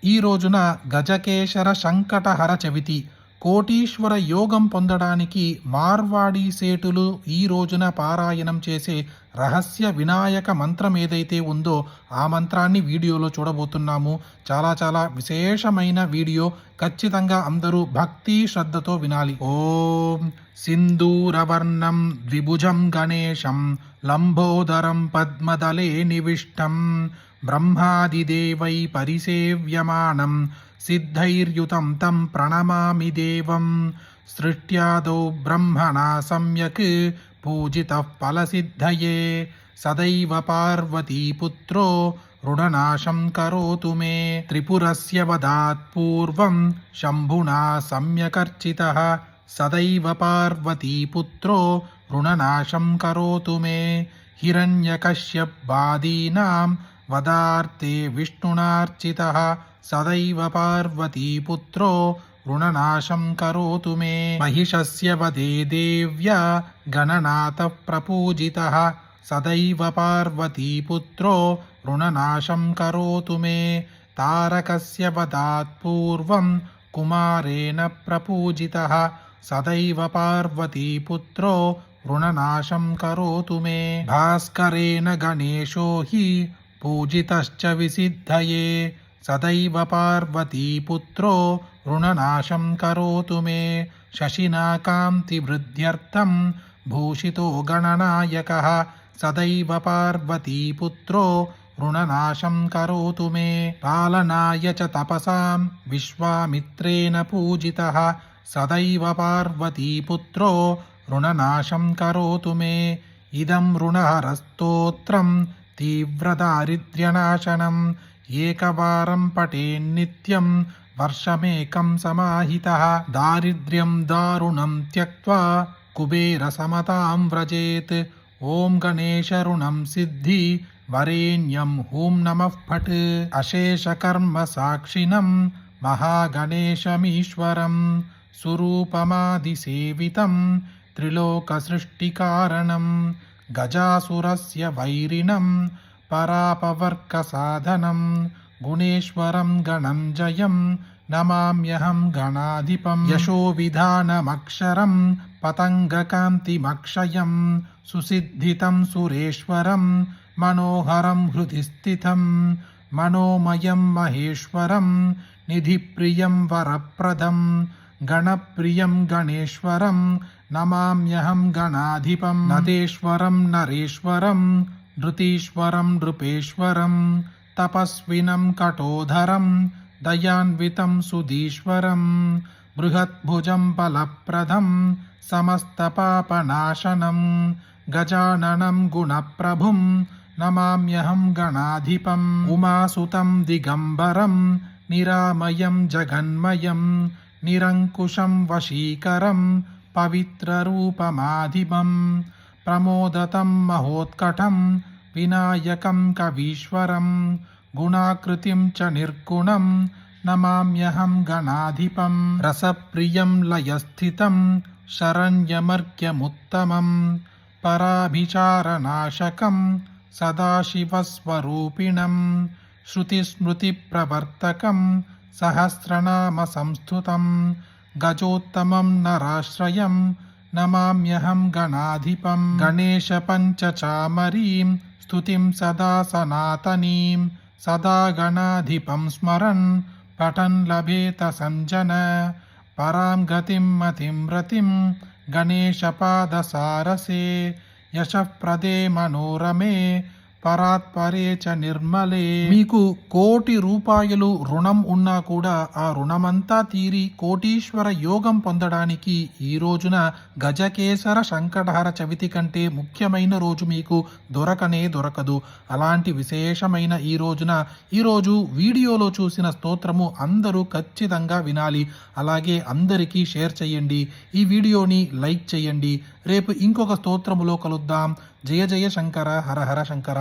ఈ రోజున గజకేశర సంకటహర చవితి. కోటీశ్వర యోగం పొందడానికి మార్వాడీ సేటులు ఈ రోజున పారాయణం చేసే రహస్య వినాయక మంత్రం ఏదైతే ఉందో ఆ మంత్రాన్ని వీడియోలో చూడబోతున్నాము. చాలా విశేషమైన వీడియో. ఖచ్చితంగా అందరూ భక్తి శ్రద్ధతో వినాలి. ఓం సింధూరవర్ణం ద్విభుజం గణేశం లంబోదరం పద్మదలే నివిష్టం బ్రహ్మాదిదేవై పరిసేవ్యమానం సిద్ధైర్యుతం తం ప్రణమామి దేవం సృష్ట్యాదౌ బ్రహ్మణా సమ్యక్ పూజితః ఫలసిద్ధయే సదైవ పార్వతీపుత్రో రుణనాశం కరోతు మే త్రిపురస్య వదాత్ పూర్వం శంభునా సమ్యకర్చితః సదైవ పార్వతీపుత్రో రుణనాశం కరోతు మే హిరణ్యకశ్యపాదీనాం వదార్తే విష్ణునార్చితః సదైవ పార్వతీపుత్రో రుణనాశం కరోతు మే महिषस्य वधे देव्या गणनाथः प्रपूजितः सदैव पार्वतीपुत्रो ऋणनाशं करोतु मे तारकस्य वधात् पूर्वं कुमारेण प्रपूजितः सदैव पार्वतीपुत्रो ऋणनाशं करोतु मे भास्करेण गणेशो हि पूजितश्च विसिद्धये सदैव पार्वतीपुत्रो ऋणनाशं करोतु मे शशिना कान्तिवृद्ध्यर्थं भूषितो गणनायकः सदैव पार्वतीपुत्रो ऋणनाशं करोतु मे पालनाय च तपसां विश्वामित्रेण पूजितः सदैव पार्वतीपुत्रो ऋणनाशं करोतु मे इदं ऋणहरस्तोत्रं तीव्रदारिद्र्यनाशनम् एकवारं पठेन्नित्यं वर्षमेकं समाहितः दारिद्र्यं दारुणं त्यक्त्वा कुबेरसमतां व्रजेत् ॐ गणेशऋणं सिद्धि वरेण्यं हूं नमः फट् अशेषकर्मसाक्षिणं महागणेशमीश्वरं सुरूपमादिसेवितं त्रिलोकसृष्टिकारणं गजासुरस्य वैरिणं परापवर्गसाधनं गुणेश्वरं गणञ्जयं नमाम्यहं गणाधिपं यशोविधानमक्षरं पतङ्गकान्तिमक्षयं सुसिद्धितं सुरेश्वरं मनोहरं हृदि स्थितं मनोमयं महेश्वरं निधिप्रियं वरप्रदं गणप्रियं गणेश्वरं नमाम्यहं गणाधिपं नदेश्वरं नरेश्वरं नृतीश्वरं नृपेश्वरं तपस्विनं कटोधरं दयान्वितं सुधीश्वरं बृहद्भुजं बलप्रदं समस्तपापनाशनं गजाननं गुणप्रभुं नमाम्यहं गणाधिपम् उमासुतं दिगम्बरं निरामयं जगन्मयं निरङ्कुशं वशीकरं पवित्ररूपमाधिपम् प्रमोदतं महोत्कटं विनायकं कवीश्वरं गुणाकृतिं च निर्गुणं नमाम्यहं गणाधिपं रसप्रियं लयस्थितं शरण्यमर्घ्यमुत्तमं पराभिचारनाशकं सदाशिवस्वरूपिणं श्रुतिस्मृतिप्रवर्तकं सहस्रनामसंस्तुतं गजोत्तमं नराश्रयं नमाम्यहं गणाधिपं गणेशपञ्चचामरीं स्तुतिं सदा सनातनीं सदा गणाधिपं स्मरन् पठन् लभेत सञ्जन परां गतिं मतिं रतिं गणेशपादसारसे यशःप्रदे मनोरमे పరాత్పరే చ నిర్మలే. మీకు కోటి రూపాయలు రుణం ఉన్నా కూడా ఆ రుణమంతా తీరి కోటీశ్వర యోగం పొందడానికి ఈ రోజున గజకేసర సంకటహర చవితి కంటే ముఖ్యమైన రోజు మీకు దొరకనే దొరకదు. అలాంటి విశేషమైన ఈరోజు వీడియోలో చూసిన స్తోత్రము అందరూ ఖచ్చితంగా వినాలి. అలాగే అందరికీ షేర్ చేయండి. ఈ వీడియోని లైక్ చేయండి. రేపు ఇంకొక స్తోత్రములో కలుద్దాం. జయ జయ శంకర, హర హర శంకర.